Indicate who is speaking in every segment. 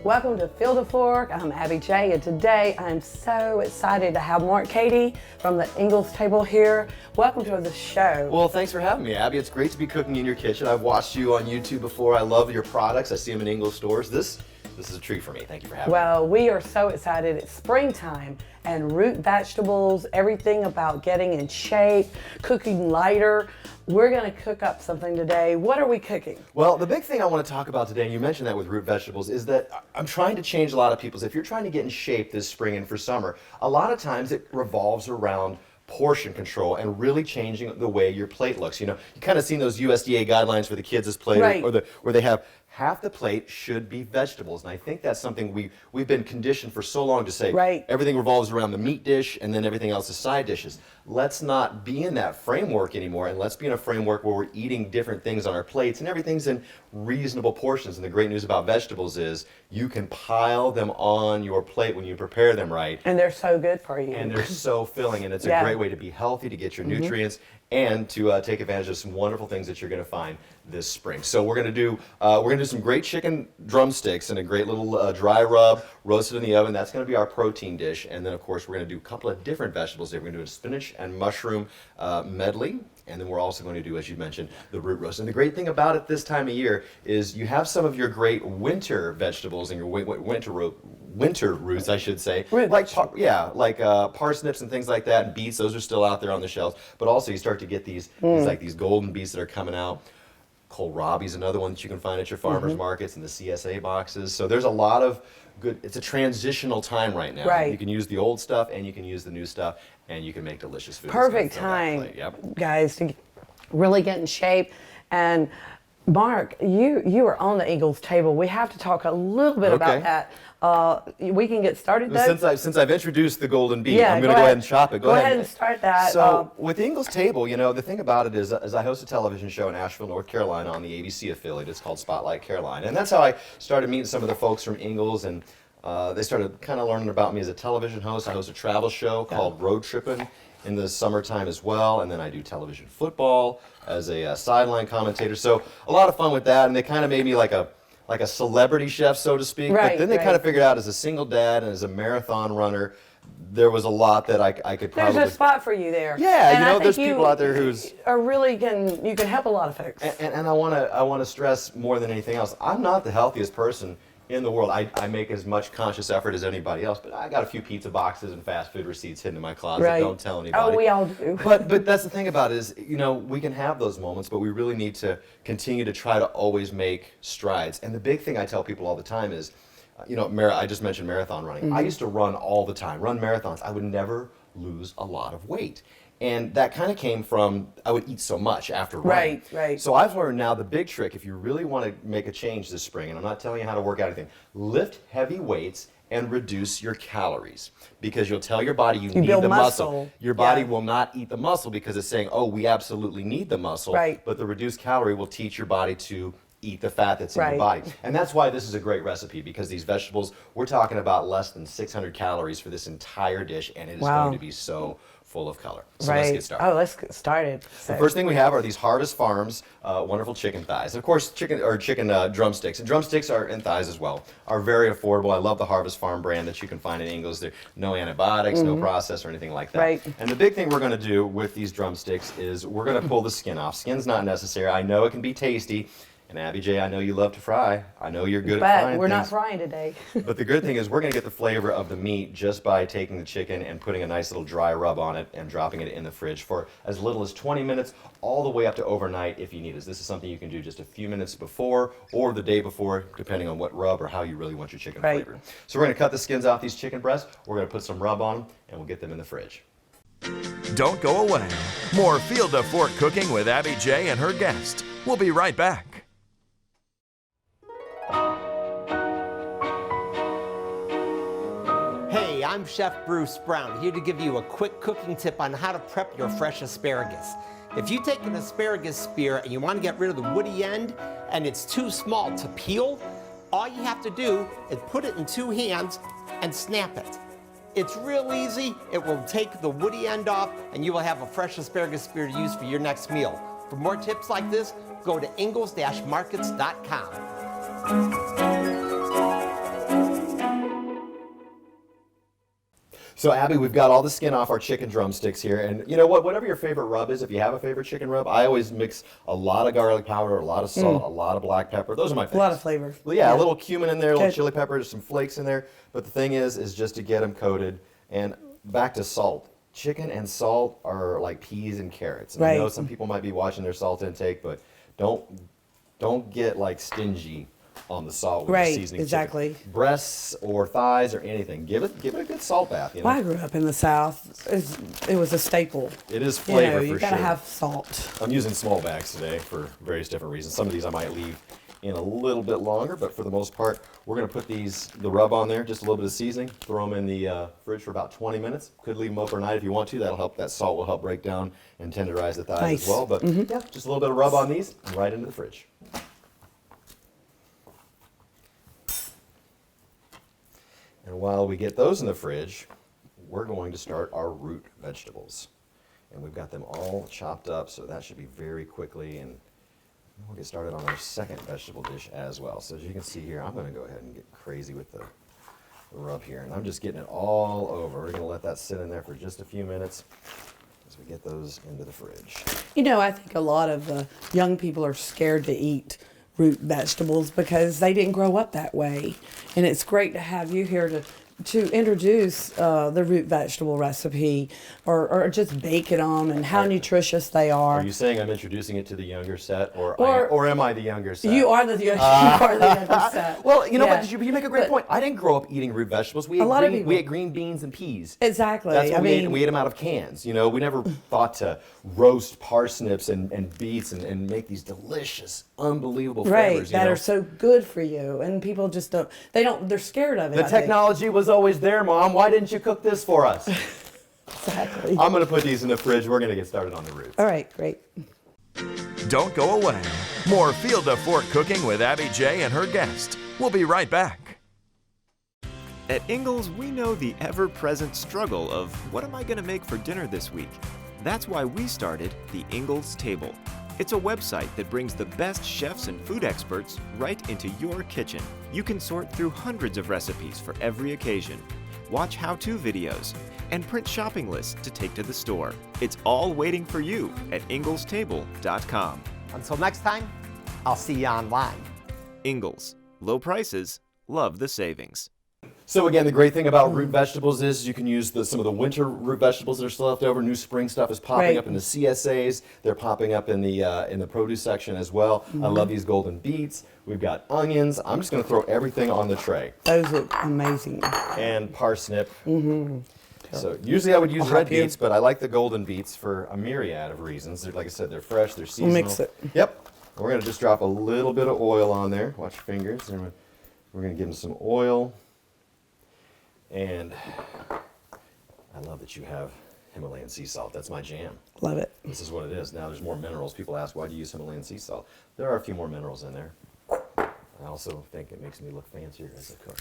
Speaker 1: Welcome to Field of Fork. I'm Abby J, and today I'm so excited to have Mark Keady from the Ingalls table here. Welcome to the show.
Speaker 2: Well, thanks for having me, Abby. It's great to be cooking in your kitchen. I've watched you on YouTube before. I love your products. I see them in Ingalls stores. This is a treat for me. Thank you for having me.
Speaker 1: Well, we are so excited. It's springtime, and root vegetables, everything about getting in shape, cooking lighter. We're going to cook up something today. What are we cooking?
Speaker 2: Well, the big thing I want to talk about today, and you mentioned that with root vegetables, is that I'm trying to change a lot of people's. If you're trying to get in shape this spring and for summer, a lot of times it revolves around portion control and really changing the way your plate looks. You know, you kind of seen those USDA guidelines for the kids' plate,
Speaker 1: right,
Speaker 2: where they have half the plate should be vegetables. And I think that's something we've been conditioned for so long to say,
Speaker 1: right,
Speaker 2: everything revolves around the meat dish and then everything else is side dishes. Let's not be in that framework anymore, and let's be in a framework where we're eating different things on our plates and everything's in reasonable portions. And the great news about vegetables is you can pile them on your plate when you prepare them right.
Speaker 1: And they're so good for you.
Speaker 2: And they're so filling, and it's a great way to be healthy, to get your nutrients, and to take advantage of some wonderful things that you're going to find this spring. So we're going to do some great chicken drumsticks and a great little dry rub roasted in the oven. That's going to be our protein dish. And then of course we're going to do a couple of different vegetables here. We're going to do a spinach and mushroom medley. And then we're also going to do, as you mentioned, the root roast. And the great thing about it this time of year is you have some of your great winter vegetables and your winter roots, I should say. Like parsnips and things like that, and beets. Those are still out there on the shelves. But also you start to get these golden beets that are coming out. Kohlrabi's another one that you can find at your farmers markets and the CSA boxes. So there's a lot of good. It's a transitional time right now.
Speaker 1: Right.
Speaker 2: You can use the old stuff and you can use the new stuff, and you can make delicious food.
Speaker 1: Perfect time, guys, to really get in shape. And Mark, you were on the Ingalls table. We have to talk a little bit about that. We can get started though.
Speaker 2: Since I've introduced the golden beet, I'm going to go ahead and chop it.
Speaker 1: Go ahead and start that.
Speaker 2: So with Ingalls table, you know, the thing about it is I host a television show in Asheville, North Carolina on the ABC affiliate. It's called Spotlight Caroline. And that's how I started meeting some of the folks from Ingalls, and they started kind of learning about me as a television host. I host a travel show called Road Trippin' in the summertime as well, and then I do television football as a sideline commentator. So a lot of fun with that, and they kind of made me like a celebrity chef, so to speak. But then they kind of figured out, as a single dad and as a marathon runner, there was a lot that I could probably...
Speaker 1: There's a spot for you there.
Speaker 2: Yeah, and you know, there's people out there who's...
Speaker 1: You can help a lot of folks.
Speaker 2: And I want to stress more than anything else, I'm not the healthiest person in the world. I make as much conscious effort as anybody else, but I got a few pizza boxes and fast food receipts hidden in my closet. Don't tell anybody.
Speaker 1: Oh, we all do.
Speaker 2: But that's the thing about it is, you know, we can have those moments, but we really need to continue to try to always make strides. And the big thing I tell people all the time is, you know, I just mentioned marathon running. I used to run all the time, run marathons. I would never lose a lot of weight. And that kind of came from, I would eat so much after running.
Speaker 1: Right.
Speaker 2: So I've learned now the big trick, if you really want to make a change this spring, and I'm not telling you how to work out anything, lift heavy weights and reduce your calories, because you'll tell your body you need the muscle. Your body will not eat the muscle because it's saying, oh, we absolutely need the muscle. But the reduced calorie will teach your body to eat the fat that's in your body. And that's why this is a great recipe, because these vegetables, we're talking about less than 600 calories for this entire dish, and it is going to be so full of color. So let's get started.
Speaker 1: Oh, let's get started.
Speaker 2: The first thing we have are these Harvest Farms wonderful chicken thighs. And of course, chicken drumsticks, and drumsticks and thighs as well are very affordable. I love the Harvest Farm brand that you can find in Ingalls. There no antibiotics, no process or anything like that. And the big thing we're going to do with these drumsticks is we're going to pull the skin off. Skin's not necessary. I know it can be tasty. And Abby J, I know you love to fry. I know you're good at frying things.
Speaker 1: But we're not frying today.
Speaker 2: But the good thing is we're going to get the flavor of the meat just by taking the chicken and putting a nice little dry rub on it and dropping it in the fridge for as little as 20 minutes, all the way up to overnight if you need it. This is something you can do just a few minutes before or the day before, depending on what rub or how you really want your chicken flavored. So we're going to cut the skins off these chicken breasts. We're going to put some rub on them, and we'll get them in the fridge.
Speaker 3: Don't go away. More Field of Fork cooking with Abby J and her guest. We'll be right back.
Speaker 4: Hey, I'm Chef Bruce Brown, here to give you a quick cooking tip on how to prep your fresh asparagus. If you take an asparagus spear and you want to get rid of the woody end and it's too small to peel, all you have to do is put it in two hands and snap it. It's real easy. It will take the woody end off and you will have a fresh asparagus spear to use for your next meal. For more tips like this, go to ingalls-markets.com.
Speaker 2: So Abby, we've got all the skin off our chicken drumsticks here, and you know what? Whatever your favorite rub is, if you have a favorite chicken rub, I always mix a lot of garlic powder, a lot of salt, a lot of black pepper. Those are my favorites.
Speaker 1: A lot of flavor.
Speaker 2: Well, yeah, a little cumin in there, a little
Speaker 1: Good.
Speaker 2: chili pepper, just some flakes in there. But the thing is just to get them coated. And back to salt. Chicken and salt are like peas and carrots. And I know
Speaker 1: Right.
Speaker 2: some people might be watching their salt intake, but don't get like stingy on the salt when
Speaker 1: Right,
Speaker 2: you're seasoning
Speaker 1: exactly.
Speaker 2: chicken. Breasts or thighs or anything, give it a good salt bath. You know?
Speaker 1: Well, I grew up in the South. It was a staple.
Speaker 2: It is flavor
Speaker 1: you
Speaker 2: for
Speaker 1: gotta
Speaker 2: sure.
Speaker 1: have salt.
Speaker 2: I'm using small bags today for various different reasons. Some of these I might leave in a little bit longer, but for the most part, we're going to put the rub on there, just a little bit of seasoning, throw them in the fridge for about 20 minutes. Could leave them overnight if you want to. That'll help. That salt will help break down and tenderize the thighs
Speaker 1: Nice.
Speaker 2: as well. But yeah, just a little bit of rub on these and right into the fridge. And while we get those in the fridge, we're going to start our root vegetables. And we've got them all chopped up, so that should be very quickly. And we'll get started on our second vegetable dish as well. So as you can see here, I'm going to go ahead and get crazy with the rub here. And I'm just getting it all over. We're going to let that sit in there for just a few minutes as we get those into the fridge.
Speaker 1: You know, I think a lot of young people are scared to eat root vegetables because they didn't grow up that way. And it's great to have you here to introduce the root vegetable recipe or just baking them and how nutritious they are.
Speaker 2: Are you saying I'm introducing it to the younger set, or am I the younger set?
Speaker 1: You are the younger set.
Speaker 2: Well, you know
Speaker 1: Yeah.
Speaker 2: what? You make a great
Speaker 1: But-
Speaker 2: point. I didn't grow up eating root vegetables. We ate,
Speaker 1: lot of
Speaker 2: we
Speaker 1: people-
Speaker 2: ate green beans and peas.
Speaker 1: Exactly.
Speaker 2: That's what
Speaker 1: I
Speaker 2: we ate,
Speaker 1: mean-
Speaker 2: and we ate them out of cans. You know, we never thought to roast parsnips and beets and make these delicious, unbelievable
Speaker 1: Right,
Speaker 2: flavors.
Speaker 1: that are so good for you, and people just they're scared of it.
Speaker 2: The
Speaker 1: I think.
Speaker 2: technology was always there, Mom. Why didn't you cook this for us?
Speaker 1: Exactly.
Speaker 2: I'm going to put these in the fridge. We're going to get started on the roots.
Speaker 1: All right, great.
Speaker 3: Don't go away. More Field to Fork cooking with Abby J and her guest. We'll be right back.
Speaker 5: At Ingles, we know the ever-present struggle of what am I going to make for dinner this week? That's why we started the Ingles Table. It's a website that brings the best chefs and food experts right into your kitchen. You can sort through hundreds of recipes for every occasion, watch how-to videos, and print shopping lists to take to the store. It's all waiting for you at inglestable.com.
Speaker 4: Until next time, I'll see you online.
Speaker 5: Ingles. Low prices, love the savings.
Speaker 2: So again, the great thing about root vegetables is you can use some of the winter root vegetables that are still left over. New spring stuff is popping
Speaker 1: Right.
Speaker 2: up in the CSAs. They're popping up in the produce section as well. I love these golden beets. We've got onions. I'm just going to throw everything on the tray.
Speaker 1: Those look amazing.
Speaker 2: And parsnip. So usually I would use red beets, but I like the golden beets for a myriad of reasons. Like I said, they're fresh, they're seasonal.
Speaker 1: Mix it.
Speaker 2: Yep. We're going to just drop a little bit of oil on there. Watch your fingers. And we're going to give them some oil. And I love that you have Himalayan sea salt. That's my jam.
Speaker 1: Love it.
Speaker 2: This is what it is. Now there's more minerals. People ask, why do you use Himalayan sea salt? There are a few more minerals in there. I also think it makes me look fancier as a cook.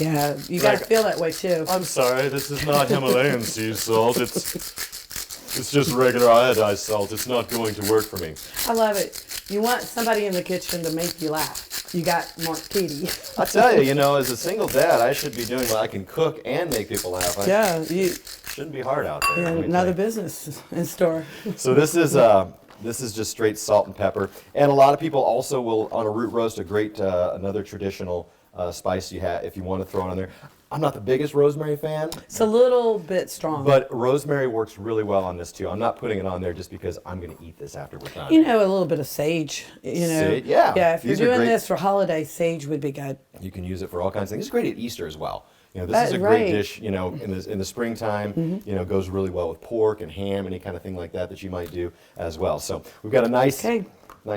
Speaker 1: Yeah, you got to feel that way too.
Speaker 2: I'm sorry, this is not Himalayan sea salt. It's just regular iodized salt. It's not going to work for me.
Speaker 1: I love it. You want somebody in the kitchen to make you laugh. You got Mark Keady.
Speaker 2: I tell you, as a single dad, I should be doing what I can cook and make people laugh.
Speaker 1: Yeah, you
Speaker 2: Shouldn't be hard out there. let me
Speaker 1: another
Speaker 2: tell you.
Speaker 1: business in store.
Speaker 2: So this is just straight salt and pepper, and a lot of people also will on a root roast. A great another traditional spice you have if you want to throw it on there. I'm not the biggest rosemary fan,
Speaker 1: It's a little bit strong.
Speaker 2: but rosemary works really well on this too. I'm not putting it on there just because I'm going to eat this after we're done.
Speaker 1: you know, a little bit of sage.
Speaker 2: Sage, yeah.
Speaker 1: Yeah, if you're
Speaker 2: These are
Speaker 1: doing
Speaker 2: great.
Speaker 1: this for holiday, sage would be good.
Speaker 2: You can use it for all kinds of things. It's great at Easter as well. This is a
Speaker 1: Right.
Speaker 2: great dish. In the springtime. Goes really well with pork and ham, any kind of thing like that you might do as well. So we've got a nice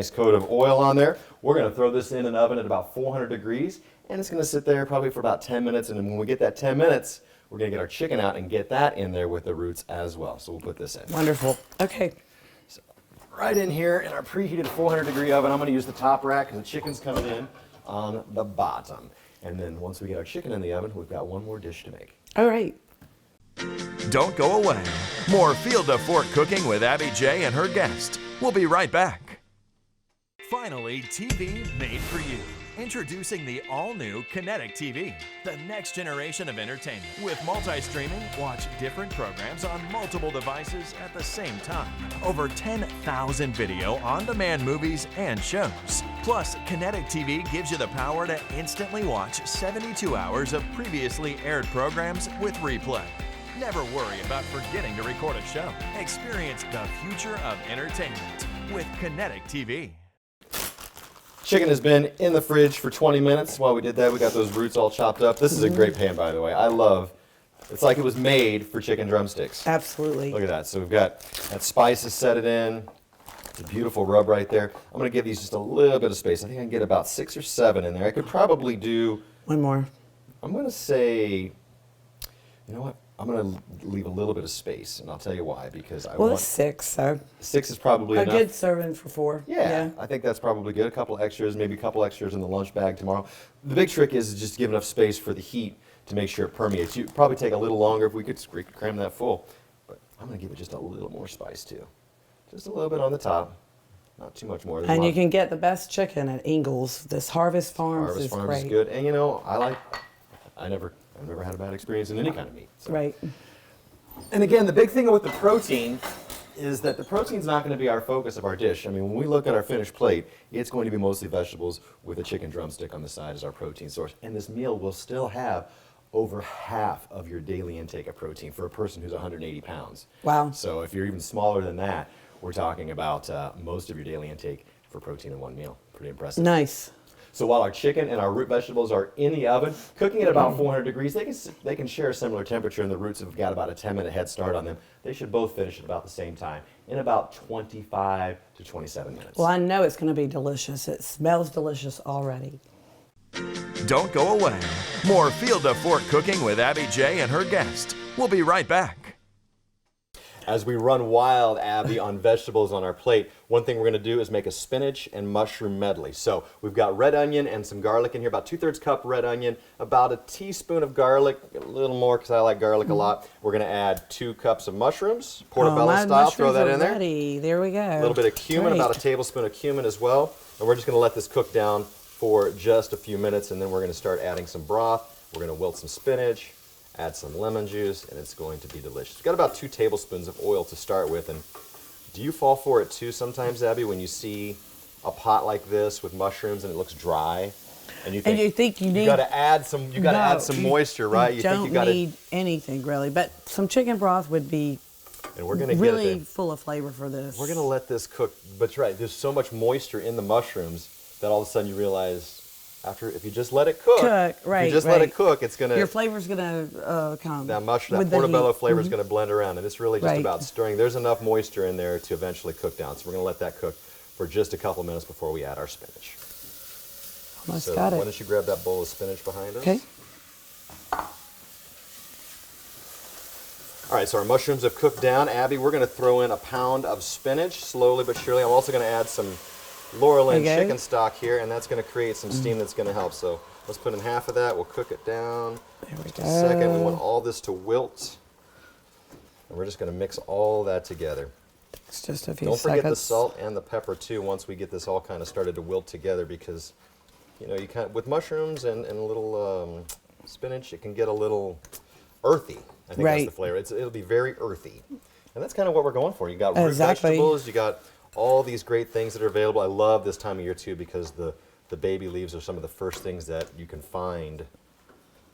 Speaker 2: coat of oil on there. We're going to throw this in an oven at about 400 degrees, and it's going to sit there probably for about 10 minutes. And then when we get that 10 minutes, we're going to get our chicken out and get that in there with the roots as well. So we'll put this in.
Speaker 1: Wonderful. Okay.
Speaker 2: Right in here in our preheated 400 degree oven. I'm going to use the top rack because the chicken's coming in on the bottom. And then once we get our chicken in the oven, we've got one more dish to make.
Speaker 1: All right.
Speaker 3: Don't go away. More Field to Fork cooking with Abby J and her guest. We'll be right back. Finally, TV made for you. Introducing the all-new Kinetic TV, the next generation of entertainment. With multi-streaming, watch different programs on multiple devices at the same time. Over 10,000 video on-demand movies and shows. Plus, Kinetic TV gives you the power to instantly watch 72 hours of previously aired programs with replay. Never worry about forgetting to record a show. Experience the future of entertainment with Kinetic TV.
Speaker 2: Chicken has been in the fridge for 20 minutes. While we did that, we got those roots all chopped up. This is a great pan, by the way. I love, it's like it was made for chicken drumsticks.
Speaker 1: Absolutely.
Speaker 2: Look at that. So we've got that spices set it in. It's a beautiful rub right there. I'm going to give these just a little bit of space. I think I can get about 6 or 7 in there. I could probably do,
Speaker 1: One more.
Speaker 2: I'm going to say, you know what? I'm going to leave a little bit of space, and I'll tell you why. Because I
Speaker 1: Well,
Speaker 2: want
Speaker 1: it's 6, so
Speaker 2: 6 is probably
Speaker 1: a
Speaker 2: enough.
Speaker 1: good serving for 4.
Speaker 2: Yeah, I think that's probably good. A couple extras, maybe a couple extras in the lunch bag tomorrow. The big trick is just give enough space for the heat to make sure it permeates. You'd probably take a little longer if we could cram that full. But I'm going to give it just a little more spice too. Just a little bit on the top. Not too much more.
Speaker 1: And you can get the best chicken at Ingalls. This Harvest Farms
Speaker 2: Harvest
Speaker 1: is
Speaker 2: Farms
Speaker 1: great.
Speaker 2: is good. And you know, I've never had a bad experience in any kind of meat. So.
Speaker 1: Right.
Speaker 2: And again, the big thing with the protein is that the protein's not going to be our focus of our dish. I mean, when we look at our finished plate, it's going to be mostly vegetables with a chicken drumstick on the side as our protein source. And this meal will still have over half of your daily intake of protein for a person who's 180 pounds.
Speaker 1: Wow.
Speaker 2: So if you're even smaller than that, we're talking about most of your daily intake for protein in one meal. Pretty impressive.
Speaker 1: Nice.
Speaker 2: So while our chicken and our root vegetables are in the oven, cooking at about 400 degrees, they can share a similar temperature, and the roots have got about a 10-minute head start on them. They should both finish at about the same time, in about 25 to 27 minutes.
Speaker 1: Well, I know it's going to be delicious. It smells delicious already.
Speaker 3: Don't go away. More Field to Fork cooking with Abby J and her guest. We'll be right back.
Speaker 2: As we run wild, Abby, on vegetables on our plate, one thing we're going to do is make a spinach and mushroom medley. So we've got red onion and some garlic in here, about 2/3 cup red onion, about a teaspoon of garlic, a little more because I like garlic a lot. We're going to add 2 cups of mushrooms, portobello
Speaker 1: my
Speaker 2: style, throw
Speaker 1: mushrooms
Speaker 2: that
Speaker 1: are
Speaker 2: in there.
Speaker 1: ready. There we go.
Speaker 2: A little bit of cumin,
Speaker 1: Great.
Speaker 2: about a tablespoon of cumin as well. And we're just going to let this cook down for just a few minutes, and then we're going to start adding some broth. We're going to wilt some spinach, add some lemon juice, and it's going to be delicious. We've got about 2 tablespoons of oil to start with. And do you fall for it too sometimes, Abby, when you see a pot like this with mushrooms and it looks dry? And you think
Speaker 1: you need
Speaker 2: got to add some moisture, right?
Speaker 1: You don't need anything really, but some chicken broth would be
Speaker 2: and we're gonna
Speaker 1: really full of flavor for this.
Speaker 2: We're going to let this cook. But right, there's so much moisture in the mushrooms that all of a sudden you realize if you just let it cook,
Speaker 1: right,
Speaker 2: if you just let it cook, it's gonna
Speaker 1: your flavor's gonna come.
Speaker 2: That portobello flavor is gonna blend around, and it's really just
Speaker 1: Right.
Speaker 2: about stirring. There's enough moisture in there to eventually cook down, so we're gonna let that cook for just a couple minutes before we add our spinach.
Speaker 1: Almost
Speaker 2: So
Speaker 1: got
Speaker 2: why
Speaker 1: it.
Speaker 2: don't you grab that bowl of spinach behind us?
Speaker 1: Okay.
Speaker 2: All right, so our mushrooms have cooked down. Abby, we're gonna throw in a pound of spinach slowly but surely. I'm also gonna add some Laurelin
Speaker 1: Okay.
Speaker 2: chicken stock here, and that's going to create some steam that's going to help. So let's put in half of that. We'll cook it down.
Speaker 1: There we
Speaker 2: Just
Speaker 1: go.
Speaker 2: a second. We want all this to wilt. And we're just going to mix all that together.
Speaker 1: It's just a few
Speaker 2: Don't
Speaker 1: seconds.
Speaker 2: forget the salt and the pepper too once we get this all kind of started to wilt together, because you know, with mushrooms and a little spinach, it can get a little earthy. I think that's the flavor. It'll be very earthy. And that's kind of what we're going for. You got root vegetables, you got all these great things that are available. I love this time of year too, because the baby leaves are some of the first things that you can find,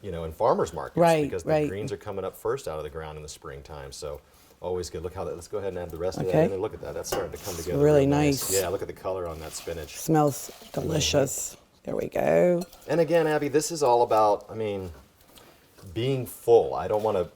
Speaker 2: you know, in farmers markets, because the greens are coming up first out of the ground in the springtime. So always good. Look how that. Let's go ahead and add the rest of that in there. Look at that. That's starting to come together.
Speaker 1: Really
Speaker 2: real
Speaker 1: nice.
Speaker 2: Yeah, look at the color on that spinach.
Speaker 1: Smells delicious. There we go.
Speaker 2: And again, Abby, this is all about, I mean, being full. I don't want to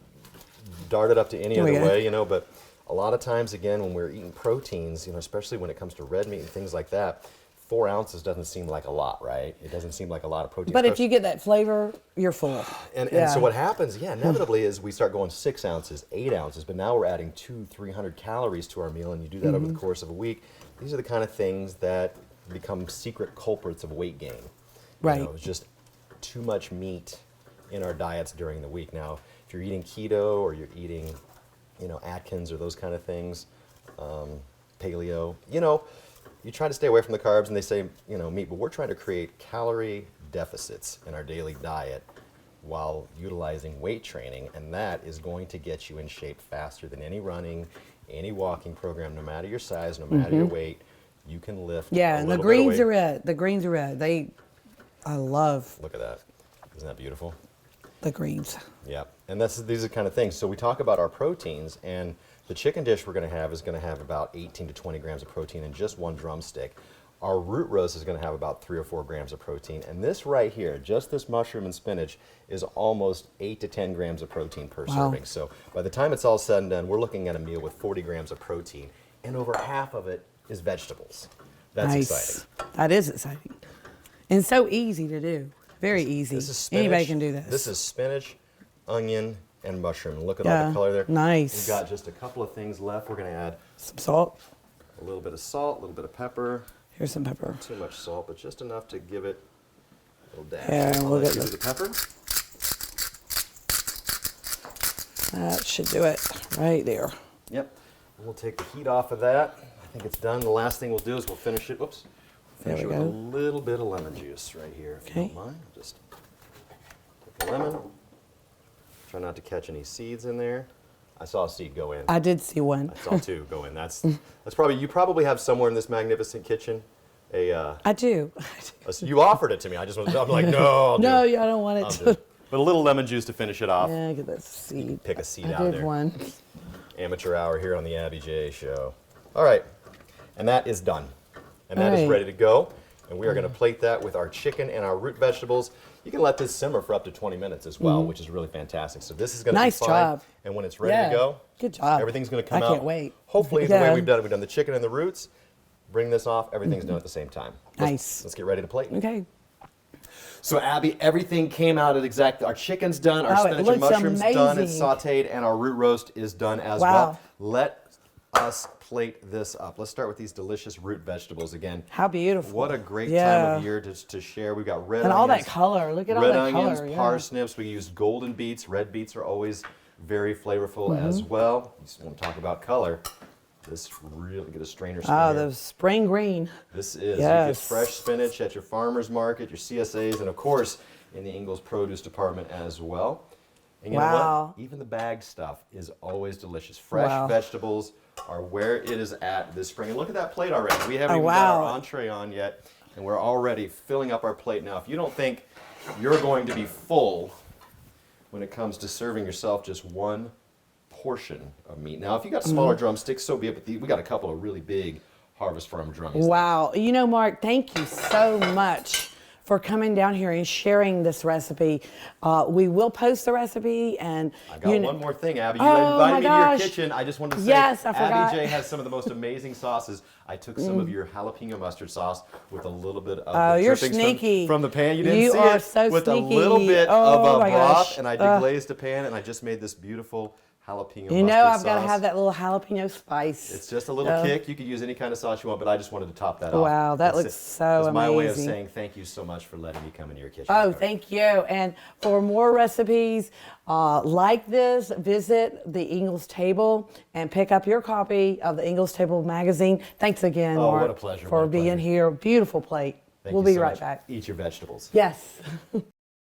Speaker 2: dart it up to any other way, you know, but a lot of times, again, when we're eating proteins, you know, especially when it comes to red meat and things like that, 4 ounces doesn't seem like a lot, right? It doesn't seem like a lot of protein.
Speaker 1: But if you get that flavor, you're full.
Speaker 2: And so what happens, inevitably, is we start going 6 ounces, 8 ounces, but now we're adding 200-300 calories to our meal, and you do that over the course of a week. These are the kind of things that become secret culprits of weight gain.
Speaker 1: Right.
Speaker 2: You know, it's just too much meat in our diets during the week. Now, if you're eating keto or you're eating, you know, Atkins or those kind of things, paleo, you know, you try to stay away from the carbs, and they say, you know, meat, but we're trying to create calorie deficits in our daily diet while utilizing weight training, and that is going to get you in shape faster than any running, any walking program, no matter your size, no matter your weight. You can lift.
Speaker 1: Yeah, and the greens are red. The greens are red. I love.
Speaker 2: Look at that. Isn't that beautiful?
Speaker 1: The greens.
Speaker 2: Yeah, and these are the kind of things. So we talk about our proteins, and the chicken dish we're going to have is going to have about 18 to 20 grams of protein in just one drumstick. Our root roast is going to have about 3 or 4 grams of protein, and this right here, just this mushroom and spinach, is almost 8 to 10 grams of protein per serving. So by the time it's all said and done, we're looking at a meal with 40 grams of protein, and over half of it is vegetables. That's exciting.
Speaker 1: That is exciting. And so easy to do. Very easy.
Speaker 2: This is spinach.
Speaker 1: Anybody can do this.
Speaker 2: This is spinach, onion, and mushroom. Look at all the color there.
Speaker 1: Nice.
Speaker 2: We've got just a couple of things left. We're going to add
Speaker 1: some salt.
Speaker 2: A little bit of salt, a little bit of pepper.
Speaker 1: Here's some pepper.
Speaker 2: Not too much salt, but just enough to give it a little dash.
Speaker 1: Yeah, we'll get
Speaker 2: the pepper.
Speaker 1: That should do it right there.
Speaker 2: Yep. And we'll take the heat off of that. I think it's done. The last thing we'll do is we'll finish it. Whoops. Finish it with a little bit of lemon juice right here, if you don't mind. Just take a lemon. Try not to catch any seeds in there. I saw a seed go in.
Speaker 1: I did see one.
Speaker 2: I saw 2 go in. That's probably, you probably have somewhere in this magnificent kitchen
Speaker 1: I do.
Speaker 2: You offered it to me. I'm like, no,
Speaker 1: no, I don't want it to.
Speaker 2: But a little lemon juice to finish it off.
Speaker 1: Yeah, get that seed.
Speaker 2: Pick a seed
Speaker 1: I
Speaker 2: out
Speaker 1: did
Speaker 2: there.
Speaker 1: one.
Speaker 2: Amateur hour here on the Abby J Show. All right, and that is done. And that is ready to go. And we are going to plate that with our chicken and our root vegetables. You can let this simmer for up to 20 minutes as well, which is really fantastic. So this is going to be fine.
Speaker 1: Job.
Speaker 2: And when it's ready to go,
Speaker 1: good job.
Speaker 2: Everything's going to come out.
Speaker 1: I can't wait.
Speaker 2: Hopefully, the way we've done it, we've done the chicken and the roots. Bring this off. Everything's done at the same time. Let's get ready to plate.
Speaker 1: Okay.
Speaker 2: So Abby, everything came out at exactly. Our chicken's done. Our spinach and mushrooms done. It's sautéed, and our root roast is done as well. Let us plate this up. Let's start with these delicious root vegetables again.
Speaker 1: How beautiful.
Speaker 2: What a great time of year to share. We've got red onions.
Speaker 1: And all that color. Look at all that color.
Speaker 2: Red onions, parsnips. We used golden beets. Red beets are always very flavorful as well. You just want to talk about color. This really get a strainer spoon.
Speaker 1: Oh, the spring green.
Speaker 2: This is. You get fresh spinach at your farmer's market, your CSAs, and of course in the Ingalls Produce Department as well. And you know what? Even the bagged stuff is always delicious. Fresh vegetables are where it is at this spring. And look at that plate already. We haven't even got our entree on yet, and we're already filling up our plate. Now, if you don't think you're going to be full when it comes to serving yourself just one portion of meat. Now, if you got smaller drumsticks, so be it. But we got a couple of really big Harvest Farm drumsticks.
Speaker 1: Wow. You know, Mark, thank you so much for coming down here and sharing this recipe. We will post the recipe, and
Speaker 2: I got one more thing, Abby. You invited me to your kitchen. I just wanted to say,
Speaker 1: I forgot.
Speaker 2: Abby J has some of the most amazing sauces. I took some of your jalapeno mustard sauce with a little bit of the
Speaker 1: you're
Speaker 2: drippings
Speaker 1: sneaky.
Speaker 2: From the pan. You didn't see
Speaker 1: are
Speaker 2: it.
Speaker 1: So
Speaker 2: with
Speaker 1: sneaky.
Speaker 2: A little bit of a broth, and I deglazed a pan, and I just made this beautiful jalapeno
Speaker 1: You know,
Speaker 2: mustard
Speaker 1: I've got to
Speaker 2: sauce.
Speaker 1: have that little jalapeno spice.
Speaker 2: It's just a little kick. You could use any kind of sauce you want, but I just wanted to top that off.
Speaker 1: Wow, that looks so amazing.
Speaker 2: It's my way of saying thank you so much for letting me come into your kitchen.
Speaker 1: Oh, thank you. And for more recipes like this, visit the Ingalls Table and pick up your copy of the Ingalls Table magazine. Thanks again, Mark,
Speaker 2: what a pleasure.
Speaker 1: for being here. Beautiful plate. We'll be right back.
Speaker 2: Eat your vegetables.
Speaker 1: Yes.